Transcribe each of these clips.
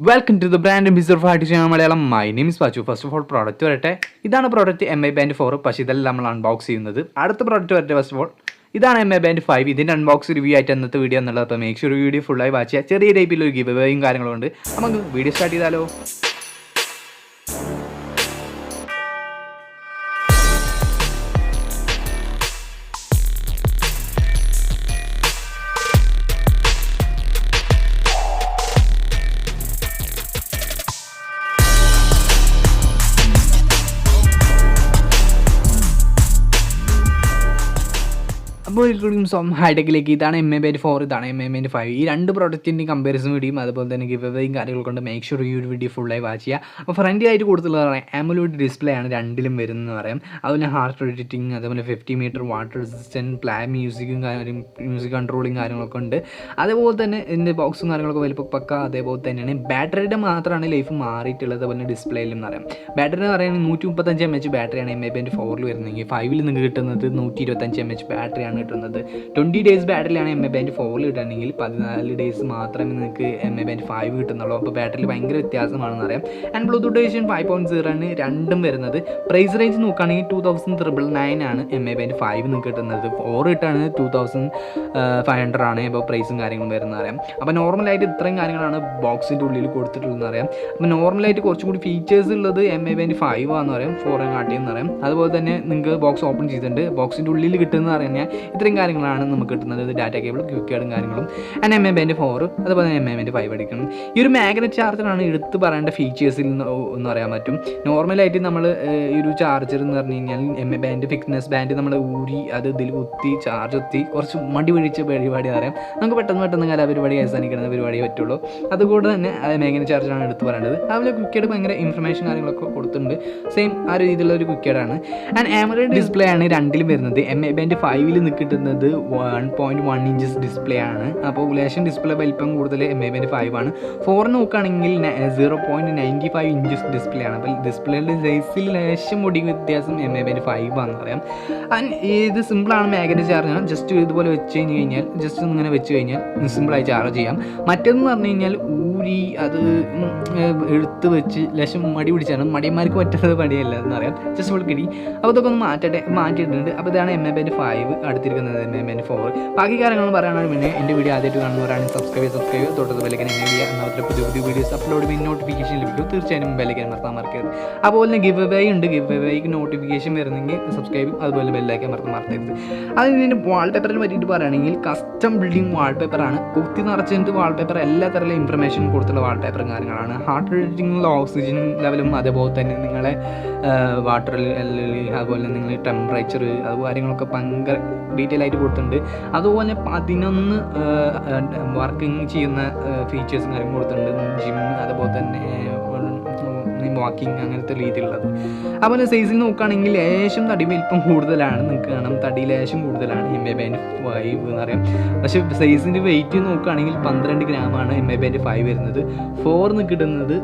Welcome to the band5 Malayalam. My name is paachu. First of all, product വരട്ടെ. ഇതാണ് product band4. പക്ഷേ ഇതെല്ലാം നമ്മൾ അൺബോക്സ് ചെയ്യുന്നത്. അടുത്ത പ്രോഡക്റ്റ് വരട്ടെ. ഫസ്റ്റ് ഓഫ് ഓൾ ഇതാണ് band5. ഇതിൻ്റെ അൺബോക്സ് റിവ്യൂ ആയിട്ട് അന്നത്തെ വീഡിയോ എന്നുള്ളത്. അപ്പോൾ മേക്ക് ഷുവർ വീഡിയോ ഫുള്ളായി വാച്ച് ചെയ്യുക. ചെറിയ ടൈപ്പിൽ ഒരു ഗിവ് അവേയും കാര്യങ്ങളും ഉണ്ട്. നമുക്ക് വീഡിയോ സ്റ്റാർട്ട് ചെയ്താലോ? അപ്പോൾ hiTECഹിലേക്ക് ഇതാണ് band4, ഇതാണ് band5. ഈ രണ്ട് പ്രോഡക്റ്റിൻ്റെ കമ്പാരിസൺ വീഡിയോയും അതുപോലെ തന്നെ ഗിവ് അവേയും കാര്യങ്ങൾ കൊണ്ട് മേക്ക് ഷുവർ ഈ ഒരു വീഡിയോ ഫുള്ളായി വാച്ച് ചെയ്യുക. അപ്പോൾ ഫ്രണ്ട്ലിയായിട്ട് കൊടുത്തുള്ളത് പറയാം AMOLED ഡിസ്പ്ലേ ആണ് രണ്ടിലും വരുന്നതെന്ന് പറയാം. അതുപോലെ ഹാർട്ട് എഡിറ്റിംഗ്, അതുപോലെ 50 metre water resistant, plan music controlling കാര്യങ്ങളൊക്കെ ഉണ്ട്. അതേപോലെ തന്നെ ഇതിൻ്റെ ബോക്സും കാര്യങ്ങളൊക്കെ വലിപ്പം പക്ക. അതേപോലെ തന്നെയാണ് ബാറ്ററിയുടെ മാത്രമാണ് ലൈഫ് മാറിയിട്ടുള്ളത്. അതുപോലെ ഡിസ്പ്ലേയിലും എന്ന് പറയാം. ബാറ്ററി എന്ന് പറയുന്നത് 135 mAh ബാറ്ററിയാണ് band4 വരുന്നതെങ്കിൽ 5 നിങ്ങൾക്ക് കിട്ടുന്നത് 125 mAh ബാറ്ററിയാണ് കിട്ടുന്നത്. 20 days ബാറ്ററിയാണ് band4 കിട്ടുകയാണെങ്കിൽ 14 days മാത്രമേ നിങ്ങൾക്ക് band5 കിട്ടുന്നുള്ളൂ. അപ്പോൾ ബാറ്ററിയിൽ ഭയങ്കര വ്യത്യാസമാണെന്ന് അറിയാം. ആൻഡ് ബ്ലൂടൂത്ത് എഡിഷൻ 5.0 ആണ് രണ്ടും വരുന്നത്. പ്രൈസ് റേഞ്ച് നോക്കുകയാണെങ്കിൽ 2999 ആണ് band5 നിങ്ങൾക്ക് കിട്ടുന്നത്. 4 കിട്ടുകയാണെങ്കിൽ 2500 ആണ്. അപ്പോൾ പ്രൈസും കാര്യങ്ങളും വരുന്നത് അറിയാം. അപ്പോൾ നോർമലായിട്ട് ഇത്രയും കാര്യങ്ങളാണ് ബോക്സിൻ്റെ ഉള്ളിൽ കൊടുത്തിട്ടുള്ളതെന്ന് അറിയാം. അപ്പോൾ നോർമലായിട്ട് കുറച്ചും കൂടി ഫീച്ചേഴ്സ് ഉള്ളത് band5 ആണെന്ന് പറയാം, 4 കാട്ടിയെന്ന് പറയാം. അതുപോലെ തന്നെ നിങ്ങൾക്ക് ബോക്സ് ഓപ്പൺ ചെയ്തിട്ടുണ്ട്. ബോക്സിൻ്റെ ഉള്ളിൽ കിട്ടുന്നത് പറഞ്ഞാൽ ഇത്രയും കാര്യങ്ങളാണ് നമുക്ക് കിട്ടുന്നത്. ഡാറ്റ കേബിൾ, ക്വിക്ക് കാർഡും കാര്യങ്ങളും. ആൻഡ് band4 അതുപോലെ തന്നെ band5 എടുക്കണം. ഈ ഒരു മാഗ്നറ്റ് ചാർജറാണ് എടുത്ത് പറയേണ്ട ഫീച്ചേഴ്സിൽ എന്ന് പറയാൻ പറ്റും. നോർമലായിട്ട് നമ്മൾ ഈ ഒരു ചാർജർ എന്ന് പറഞ്ഞു കഴിഞ്ഞാൽ ബാൻഡ് ഫിറ്റ്നസ് ബാൻഡ് നമ്മൾ ഊരി അത് ഇതിൽ കുത്തി ചാർജ് കുത്തി കുറച്ച് മടി പിടിച്ച പരിപാടി അറിയാം. നമുക്ക് പെട്ടെന്ന് കലാപരിപാടി അവസാനിക്കുന്ന പരിപാടിയേ പറ്റുള്ളൂ. അതുകൊണ്ട് തന്നെ മാഗ്നറ്റ് ചാർജറാണ് എടുത്ത് പറയേണ്ടത്. അതുപോലെ ക്വിക്ക് കാർഡ് ഭയങ്കര ഇൻഫർമേഷൻ കാര്യങ്ങളൊക്കെ കൊടുത്തിട്ടുണ്ട്. സെയിം ആ രീതിയിലുള്ള ഒരു ക്വിക്ക് കാർഡാണ്. ആൻഡ് AMOLED ഡിസ്പ്ലേ ആണ് രണ്ടിലും വരുന്നത്. band5 കിട്ടുന്നത് 1.1 ഇഞ്ചസ് ഡിസ്പ്ലേ ആണ്. അപ്പോൾ ലേശം ഡിസ്പ്ലേ വലിപ്പം കൂടുതൽ band5 ആണ്. 4 നോക്കുകയാണെങ്കിൽ 0.95 ഇഞ്ചസ് ഡിസ്പ്ലേ ആണ്. അപ്പോൾ ഡിസ്പ്ലേയുടെ സൈസിൽ ലേശം മുടി വ്യത്യാസം band5 ആണെന്ന് പറയാം. ആൻഡ് ഇത് സിമ്പിളാണ് മാഗ്നറ്റ് ചാർജാണ്. ജസ്റ്റ് ഇതുപോലെ വെച്ച് കഴിഞ്ഞാൽ ജസ്റ്റ് ഇങ്ങനെ വെച്ച് കഴിഞ്ഞാൽ സിമ്പിളായി ചാർജ് ചെയ്യാം. മറ്റേതെന്ന് പറഞ്ഞു കഴിഞ്ഞാൽ ഊരി അത് എടുത്ത് വെച്ച് ലേശം മടി പിടിച്ചാണ്. മടിയന്മാർക്ക് പറ്റുന്നത് പടിയല്ല എന്ന് പറയാം. ജസ്റ്റ് വിളിക്കടി. അപ്പോൾ ഇതൊക്കെ ഒന്ന് മാറ്റിയിട്ടുണ്ട്. അപ്പോൾ ഇതാണ് band5 അടുത്തിരിക്കുന്നത് band4. ബാക്കി കാര്യങ്ങൾ പറയുകയാണെങ്കിൽ പിന്നെ എൻ്റെ വീഡിയോ ആദ്യമായിട്ട് കാണുന്നവരാണെങ്കിൽ സബ്സ്ക്രൈബ് തൊട്ടത് ബെല്ലൈക്കൻ എനേബിൾ ചെയ്യുക. എന്നാൽ പുതിയ വീഡിയോസ് അപ്ലോഡ് ചെയ്യുമ്പോൾ നോട്ടിഫിക്കേഷൻ ലഭിക്കും. തീർച്ചയായും ബെല്ലൈക്കൻ മറക്കരുത്. അതുപോലെ തന്നെ ഗിവ് അവേ ഉണ്ട്. ഗിവ് അവേക്ക് നോട്ടിഫിക്കേഷൻ വരുന്നെങ്കിൽ സബ്സ്ക്രൈബും അതുപോലെ ബെല്ലൈക്കൻ മറക്കരുത്. അതിന് വാൾപേപ്പറിനെ പറ്റിയിട്ട് പറയുകയാണെങ്കിൽ കസ്റ്റം ബിൽഡിംഗ് വാൾപേപ്പറാണ്. കുത്തി നിറച്ചിട്ട് വാൾപേപ്പർ എല്ലാ തരത്തിലുള്ള ഇൻഫർമേഷൻ കൊടുത്തുള്ള വാൾപേപ്പറും കാര്യങ്ങളാണ്. ഹാർട്ട് റേറ്റിംഗുള്ള ഓക്സിജൻ ലെവലും അതേപോലെ തന്നെ നിങ്ങളെ വാട്ടർ അതുപോലെ നിങ്ങൾ ടെമ്പറേച്ചർ അത് കാര്യങ്ങളൊക്കെ ഭയങ്കര ഡീറ്റെയിൽ ആയിട്ട് കൊടുത്തിട്ടുണ്ട്. അതുപോലെ 11 വർക്കിംഗ് ചെയ്യുന്ന ഫീച്ചേഴ്സും കാര്യങ്ങളും കൊടുത്തിട്ടുണ്ട്. ജിം അതുപോലെ തന്നെ വാക്കിംഗ് അങ്ങനത്തെ രീതിയിലുള്ളത്. അതുപോലെ സൈസിൽ നോക്കുകയാണെങ്കിൽ ലേശം തടി വലിപ്പം കൂടുതലാണ്. നിങ്ങൾക്ക് കാണാം തടി ലേശം കൂടുതലാണ് band5 എന്ന് പറയാം. പക്ഷേ സൈസിൻ്റെ വെയിറ്റ് നോക്കുകയാണെങ്കിൽ 12 ഗ്രാമാണ് band5 വരുന്നത്. 4 കിട്ടുന്നത്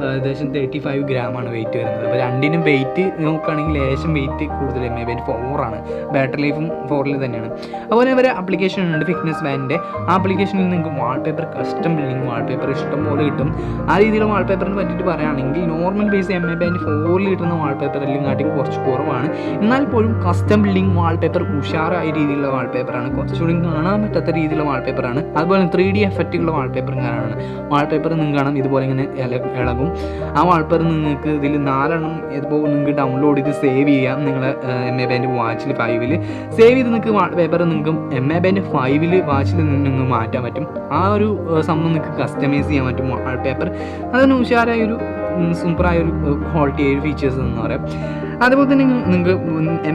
ഏകദേശം 35 ഗ്രാമാണ് വെയിറ്റ് വരുന്നത്. അപ്പോൾ രണ്ടിനും വെയിറ്റ് നോക്കുകയാണെങ്കിൽ ലേശം വെയിറ്റ് കൂടുതൽ band4 ആണ്. ബാറ്ററി ലൈഫും 4 തന്നെയാണ്. അതുപോലെ ഒരു ആപ്ലിക്കേഷൻ ഉണ്ട് ഫിറ്റ്നസ് ബാൻഡിൻ്റെ. ആ ആപ്ലിക്കേഷനിൽ നിങ്ങൾക്ക് വാൾപേപ്പർ കസ്റ്റം ബിൽഡിംഗ് വാൾപേപ്പർ ഇഷ്ടം പോലെ കിട്ടും. ആ രീതിയിലുള്ള വാൾപേപ്പറിനെ പറ്റിയിട്ട് പറയുകയാണെങ്കിൽ നോർമൽ ബേസ് band4 കിട്ടുന്ന വാൾപേപ്പറെല്ലാം കാട്ടി കുറച്ച് കുറവാണ്. എന്നാൽ പോലും കസ്റ്റം ബിൽഡിംഗ് വാൾപേപ്പർ ഉഷാറായ രീതിയിലുള്ള വാൾപേപ്പറാണ്. കുറച്ചുകൂടി കാണാൻ പറ്റാത്ത രീതിയിലുള്ള വാൾപേപ്പറാണ്. അതുപോലെ 3D എഫക്റ്റുള്ള വാൾപേപ്പറും കാണാനാണ്. വാൾപേപ്പർ നിങ്ങൾക്ക് കാണാം ഇതുപോലെ ഇങ്ങനെ ഇളകും. ആ വാൾപേപ്പർ നിങ്ങൾക്ക് ഇതിൽ 4 ഇതിപ്പോൾ നിങ്ങൾക്ക് ഡൗൺലോഡ് ചെയ്ത് സേവ് ചെയ്യാം. നിങ്ങളെ band5 സേവ് ചെയ്ത് നിങ്ങൾക്ക് വാൾപേപ്പർ നിങ്ങൾക്ക് band5 വാച്ചിൽ നിങ്ങൾക്ക് മാറ്റാൻ പറ്റും. ആ ഒരു സംഭവം നിങ്ങൾക്ക് കസ്റ്റമൈസ് ചെയ്യാൻ പറ്റും വാൾപേപ്പർ. അതിന് ഉഷാറായൊരു സൂപ്പറായൊരു ക്വാളിറ്റി ആയ ഫീച്ചേഴ്സ് എന്ന് പറയാം. അതുപോലെ തന്നെ നിങ്ങൾക്ക്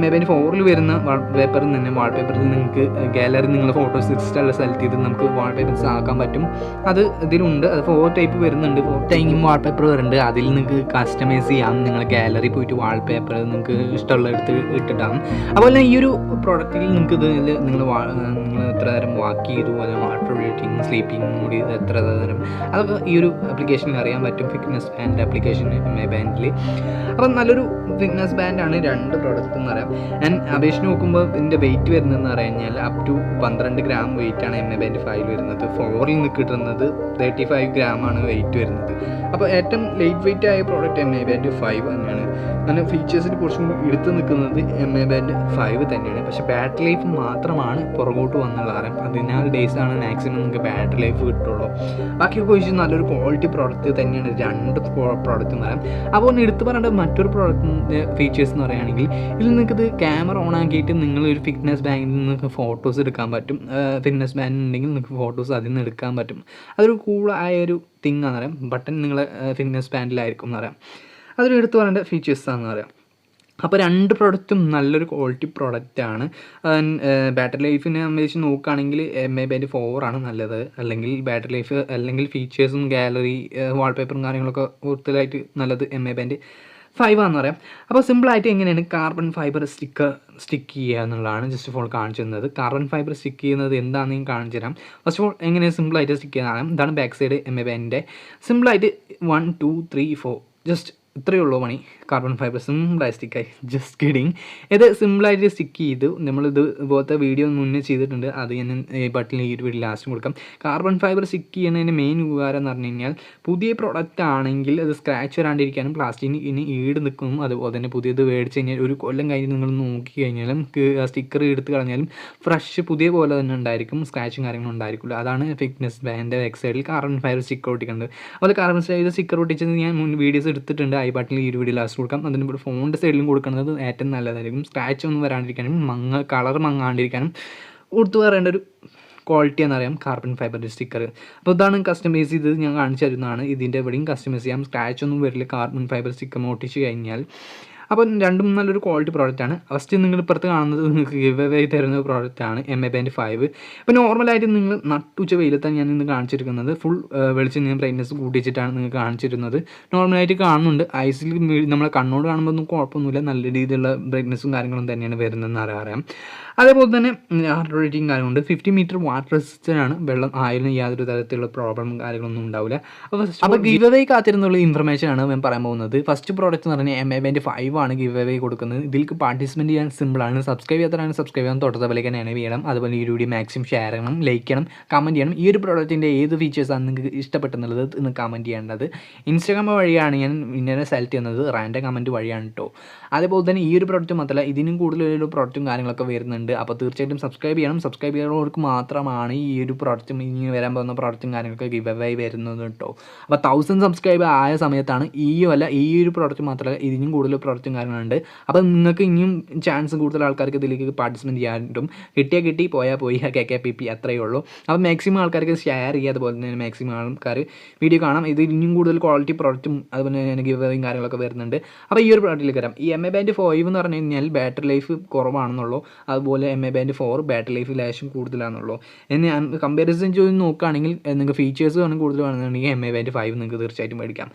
band4 വരുന്ന വാൾപേപ്പറിൽ തന്നെ വാൾപേപ്പറിൽ നിങ്ങൾക്ക് ഗാലറി നിങ്ങൾ ഫോട്ടോസ് ഇഷ്ടമുള്ള സെലക്ട് ചെയ്ത് നമുക്ക് വാൾപേപ്പേഴ്സ് ആക്കാൻ പറ്റും. അത് ഇതിലുണ്ട്. അത് 4 ടൈപ്പ് വരുന്നുണ്ട്. 4 ടൈം വാൾപേപ്പർ വരുന്നുണ്ട്. അതിൽ നിങ്ങൾക്ക് കസ്റ്റമൈസ് ചെയ്യാം. നിങ്ങൾ ഗാലറി പോയിട്ട് വാൾപേപ്പർ നിങ്ങൾക്ക് ഇഷ്ടമുള്ള എടുത്ത് ഇട്ടിട്ടാണ്. അതുപോലെ ഈ ഒരു പ്രോഡക്റ്റിൽ നിങ്ങൾക്ക് ഇതിൽ നിങ്ങൾ എത്ര നേരം വാക്ക് ചെയ്തു, അല്ലെങ്കിൽ വാട്ടർ റേറ്റിംഗ്, സ്ലീപ്പിംഗ് മൂഡ് എത്ര നേരം, അതൊക്കെ ഈ ഒരു ആപ്ലിക്കേഷനിൽ അറിയാൻ പറ്റും. ഫിറ്റ്നസ് ബാൻഡ് ആപ്ലിക്കേഷൻ ബാൻഡിൽ. അപ്പം നല്ലൊരു ഫിറ്റ്നസ് ഫിറ്റ്നസ് ബാൻഡാണ് രണ്ട് പ്രോഡക്റ്റ് എന്ന് പറയാം. ഞാൻ അപേക്ഷിച്ച് നോക്കുമ്പോൾ ഇതിൻ്റെ വെയിറ്റ് വരുന്നതെന്ന് പറഞ്ഞു കഴിഞ്ഞാൽ അപ് ടു 12 ഗ്രാം വെയിറ്റാണ് band5 വരുന്നത്. 4ൽ നിന്ന് കിട്ടുന്നത് 35 ഗ്രാമാണ് വെയിറ്റ് വരുന്നത്. അപ്പോൾ ഏറ്റവും ലൈറ്റ് വെയിറ്റ് ആയ പ്രോഡക്റ്റ് band5 തന്നെയാണ്. അങ്ങനെ ഫീച്ചേഴ്സിന് കുറച്ചും എടുത്ത് നിൽക്കുന്നത് band5 തന്നെയാണ്. പക്ഷേ ബാറ്ററി ലൈഫ് മാത്രമാണ് പുറകോട്ട് വന്നുള്ള കാരണം 14 ഡേയ്സാണ് മാക്സിമം നിങ്ങൾക്ക് ബാറ്ററി ലൈഫ് കിട്ടുള്ളൂ. ബാക്കിയൊക്കെ വെച്ച് നല്ലൊരു ക്വാളിറ്റി പ്രോഡക്റ്റ് തന്നെയാണ് രണ്ട് പ്രോഡക്റ്റ് എന്ന് പറയാം. അപ്പോൾ എടുത്ത് പറയേണ്ട മറ്റൊരു പ്രോഡക്റ്റിൻ്റെ ഫീച്ചേഴ്സ് എന്ന് പറയുകയാണെങ്കിൽ ഇതിൽ നിങ്ങൾക്കിത് ക്യാമറ ഓൺ ആക്കിയിട്ട് നിങ്ങളൊരു ഫിറ്റ്നസ് ബാൻഡിൽ നിന്ന് ഫോട്ടോസ് എടുക്കാൻ പറ്റും. ഫിറ്റ്നസ് ബാൻഡ് ഉണ്ടെങ്കിൽ നിങ്ങൾക്ക് ഫോട്ടോസ് അതിൽ നിന്ന് എടുക്കാൻ പറ്റും. അതൊരു കൂളായൊരു തിങ് എന്ന് പറയാം. ബട്ടൺ നിങ്ങളെ ഫിറ്റ്നസ് ബാൻഡിലായിരിക്കും എന്ന് പറയാം. അതൊരു എടുത്ത് പറയേണ്ട ഫീച്ചേഴ്സാണെന്ന് പറയാം. അപ്പോൾ രണ്ട് പ്രോഡക്റ്റും നല്ലൊരു ക്വാളിറ്റി പ്രോഡക്റ്റാണ്. ബാറ്ററി ലൈഫിനെ അപേക്ഷിച്ച് നോക്കുകയാണെങ്കിൽ band4 ആണ് നല്ലത്. അല്ലെങ്കിൽ ബാറ്ററി ലൈഫ് അല്ലെങ്കിൽ ഫീച്ചേഴ്സും ഗാലറി വാൾപേപ്പറും കാര്യങ്ങളൊക്കെ കൂടുതലായിട്ട് നല്ലത് band5 ആണെന്ന് പറയാം. അപ്പോൾ സിമ്പിളായിട്ട് എങ്ങനെയാണ് കാർബൺ ഫൈബർ സ്റ്റിക്ക് ചെയ്യുക എന്നുള്ളതാണ് ജസ്റ്റ് ഓഫ് ഓൾ കാണിച്ചു തന്നത്. കാർബൺ ഫൈബർ സ്റ്റിക്ക് ചെയ്യുന്നത് എന്താണെന്ന് ഞാൻ കാണിച്ചു തരാം. ഫസ്റ്റ് ഓഫ് ഓൾ എങ്ങനെയാണ് സിമ്പിളായിട്ട് സ്റ്റിക്ക് ചെയ്യാനാണ്. ഇതാണ് ബാക്ക് സൈഡ് ബാൻഡിൻ്റെ. സിമ്പിളായിട്ട് 1 2 3 4 ജസ്റ്റ് ഇത്രയേ ഉള്ളൂ പണി. കാർബൺ ഫൈബർ സിമ്പിളായി സ്റ്റിക്കായി. Just kidding. ഇത് സിമ്പിളായിട്ട് സ്റ്റിക്ക് ചെയ്തു. നമ്മളിത് ഇതുപോലത്തെ വീഡിയോ മുന്നേ ചെയ്തിട്ടുണ്ട്. അത് ഞാൻ ബട്ടണിൽ ഈ ഒരു വീഡിയോ ലാസ്റ്റ് കൊടുക്കാം. കാർബൺ ഫൈബർ സ്റ്റിക്ക് ചെയ്യുന്നതിൻ്റെ മെയിൻ ഉപകാരം എന്ന് പറഞ്ഞു കഴിഞ്ഞാൽ പുതിയ പ്രോഡക്റ്റ് ആണെങ്കിൽ അത് സ്ക്രാച്ച് വരാണ്ടിരിക്കാനും പ്ലാസ്റ്റിക്കിന് ഇനി ഈട് നിൽക്കും. അതുപോലെ തന്നെ പുതിയത് മേടിച്ച് കഴിഞ്ഞാൽ ഒരു കൊല്ലം കഴിഞ്ഞ് നിങ്ങൾ നോക്കി കഴിഞ്ഞാലും സ്റ്റിക്കർ എടുത്ത് കളഞ്ഞാലും ഫ്രഷ് പുതിയ പോലെ തന്നെ ഉണ്ടായിരിക്കും. സ്ക്രാച്ചും കാര്യങ്ങളും ഉണ്ടായിരിക്കില്ല. അതാണ് ഫിറ്റ്നസ് ബാൻഡ് ബാക്ക് സൈഡിൽ കാർബൺ ഫൈബർ സ്റ്റിക്കർ ഒട്ടിക്കുന്നത്. അതുപോലെ കാർബൺ ഫൈബർ സ്റ്റിക്കർ ഒട്ടിച്ചത് ഞാൻ മുൻ വീഡിയോസ് എടുത്തിട്ടുണ്ട്. ഐ ബട്ടണിൽ ഈ ഒരു വീഡിയോ ലാസ്റ്റ് കൊടുക്കാം. അതിന് ഇവിടെ ഫോണിൻ്റെ സൈഡിലും കൊടുക്കുന്നത് ഏറ്റവും നല്ലതായിരിക്കും. സ്ക്രാച്ച് ഒന്നും വരാണ്ടിരിക്കാനും കളർ മങ്ങാണ്ടിരിക്കാനും കൊടുത്തു പറയേണ്ട ഒരു ക്വാളിറ്റി എന്നറിയാം കാർബൺ ഫൈബറിൻ്റെ സ്റ്റിക്കർ. അപ്പോൾ ഇതാണ് കസ്റ്റമൈസ് ചെയ്ത് ഞാൻ കാണിച്ചു തരുന്നതാണ്. ഇതിൻ്റെ എവിടെയും കസ്റ്റമൈസ് ചെയ്യാം. സ്ക്രാച്ച് ഒന്നും വരില്ല കാർബൺ ഫൈബർ സ്റ്റിക്കർ ഒട്ടിച്ച് കഴിഞ്ഞാൽ. അപ്പോൾ രണ്ടും നല്ലൊരു ക്വാളിറ്റി പ്രോഡക്റ്റാണ്. ഫസ്റ്റ് നിങ്ങൾ ഇപ്പുറത്ത് കാണുന്നത് നിങ്ങൾക്ക് ഗിവ് അവേ തരുന്ന പ്രോഡക്റ്റാണ് band5. ഇപ്പോൾ നോർമലായിട്ട് നിങ്ങൾ നട്ടുച്ച വെയിലത്താണ് ഞാൻ ഇന്ന് കാണിച്ചിരിക്കുന്നത്. ഫുൾ വെളിച്ചം ഞാൻ ബ്രൈറ്റ്നസ് കൂട്ടിച്ചിട്ടാണ് നിങ്ങൾക്ക് കാണിച്ചിരുന്നത്. നോർമലായിട്ട് കാണുന്നുണ്ട്. ഐസിൽ നമ്മളെ കണ്ണോട് കാണുമ്പോൾ ഒന്നും കുഴപ്പമൊന്നുമില്ല. നല്ല രീതിയിലുള്ള ബ്രൈറ്റ്നസ്സും കാര്യങ്ങളും തന്നെയാണ് വരുന്നതെന്ന് അറിയാം. അതേപോലെ തന്നെ ഹാർട്ട് റേറ്റിംഗ് കാര്യമുണ്ട്. 50 മീറ്റർ വാട്ടർ റെസിസ്റ്റൻ്റ് ആണ്. വെള്ളം ആയാലും യാതൊരു തരത്തിലുള്ള പ്രോബ്ലം കാര്യങ്ങളൊന്നും ഉണ്ടാവില്ല. അപ്പോൾ ഗിവ് അവേ കാത്തിരുന്നുള്ള ഇൻഫർമേഷനാണ് ഞാൻ പറയാൻ പോകുന്നത്. ഫസ്റ്റ് പ്രോഡക്റ്റ് എന്ന് പറഞ്ഞാൽ band5 ആണ് ഗിവ് അവേ കൊടുക്കുന്നത്. ഇതിലേക്ക് പാർട്ടിസിപ്പേറ്റ് ചെയ്യാൻ സിമ്പിളാണ്. സബ്സ്ക്രൈബ് ചെയ്യാത്തവരാണ് സബ്സ്ക്രൈബ് ചെയ്യാൻ തൊട്ടത്തലേക്ക് തന്നെ ചെയ്യണം. അതുപോലെ ഈ വീഡിയോ മാക്സിമം ഷെയർ ചെയ്യണം, ലൈക്ക് ചെയ്യണം, കമൻറ്റ് ചെയ്യണം. ഈ ഒരു പ്രോഡക്റ്റിൻ്റെ ഏത് ഫീച്ചേഴ്സാണ് നിങ്ങൾക്ക് ഇഷ്ടപ്പെട്ടെന്നുള്ളത് ഇന്ന് കമൻറ്റ് ചെയ്യേണ്ടത്. ഇൻസ്റ്റാഗ്രാം വഴിയാണ് ഞാൻ ഇങ്ങനെ സെലക്ട് ചെയ്യുന്നത്. റാൻഡം കമൻറ്റ് വഴിയാണ് കേട്ടോ. അതേപോലെ തന്നെ ഈ ഒരു പ്രോഡക്റ്റ് മാത്രമല്ല ഇതിനും കൂടുതലൊരു പ്രോഡക്റ്റും കാര്യങ്ങളൊക്കെ വരുന്നുണ്ട്. അപ്പോൾ തീർച്ചയായിട്ടും സബ്സ്ക്രൈബ് ചെയ്യണം. സബ്സ്ക്രൈബ് ചെയ്യുന്നവർക്ക് മാത്രമാണ് ഈ ഒരു പ്രോഡക്റ്റും ഇനി വരാൻ പോകുന്ന പ്രോഡക്റ്റും കാര്യങ്ങളൊക്കെ ഗിവ് അവേ വരുന്നത് കേട്ടോ. അപ്പോൾ 1000 സബ്സ്ക്രൈബ് ആയ സമയത്താണ് ഈ ഒരു പ്രോഡക്റ്റ് മാത്രമല്ല ഇതിനും കൂടുതൽ പ്രോഡക്റ്റും കാര്യങ്ങളുണ്ട്. അപ്പോൾ നിങ്ങൾക്ക് ഇനിയും ചാൻസ് കൂടുതൽ ആൾക്കാർക്ക് ഇതിലേക്ക് പാർട്ടിസിപ്പേറ്റ് ചെയ്യാനും കിട്ടി പോയാൽ പോയി KKPP അത്രയേ ഉള്ളൂ. അപ്പോൾ മാക്സിമം ആൾക്കാർക്ക് ഷെയർ ചെയ്യുക. അതുപോലെ തന്നെ മാക്സിമം ആൾക്കാർ വീഡിയോ കാണാം. ഇത് ഇനിയും കൂടുതൽ ക്വാളിറ്റി പ്രോഡക്റ്റും അതുപോലെ തന്നെ ഗിവ് അവേയും കാര്യങ്ങളൊക്കെ വരുന്നുണ്ട്. അപ്പോൾ ഈ ഒരു പ്രോഡക്റ്റിലേക്ക് വരാം. ഈ band5 എന്ന് പറഞ്ഞു കഴിഞ്ഞാൽ ബാറ്ററി ലൈഫ് കുറവാണെന്നുള്ളൂ. അതുപോലെ band4 ബാറ്ററി ലൈഫ് ലേശം കൂടുതലാണെന്നുള്ളൂ. ഞാൻ കമ്പാരിസൺ ചെയ്ത് നോക്കുകയാണെങ്കിൽ നിങ്ങൾക്ക് ഫീച്ചേഴ്സ് വേണം കൂടുതൽ വേണമെന്നുണ്ടെങ്കിൽ band5 നിങ്ങൾക്ക് തീർച്ചയായിട്ടും മേടിക്കാം.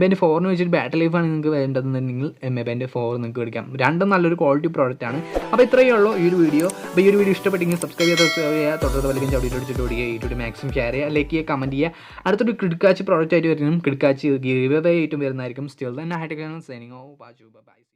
band4 വെച്ചിട്ട് ബാറ്ററി ലൈഫാണ് നിങ്ങൾക്ക് വേണ്ടതെന്നുണ്ടെങ്കിൽ band4 നിങ്ങൾക്ക് മേടിക്കാം. രണ്ടും നല്ലൊരു ക്വാളിറ്റി പ്രോഡക്റ്റ് ആണ്. അപ്പോൾ ഇത്രയേ ഉള്ളൂ ഈ ഒരു വീഡിയോ. അപ്പോൾ ഈ ഒരു വീഡിയോ ഇഷ്ടപ്പെട്ടെങ്കിൽ സബ്സ്ക്രൈബ് ചെയ്യുക, തൊട്ടത് വലിയ ചവിട്ടി അടിച്ചിട്ട് ഓടിക്കുക. ഈ വീഡിയോ മാക്സിമം ഷെയർ ചെയ്യുക, ലൈക്ക് ചെയ്യുക, കമൻറ്റ് ചെയ്യുക. അടുത്തൊരു കിടക്കാച്ച് പ്രോഡക്റ്റ് ആയിട്ട് വരുന്നതും കിടക്കാച്ച് ഗിവ് അവേ ആയിട്ടും വരുന്നതായിരിക്കും. Still then hiTECH signing off paachu. By.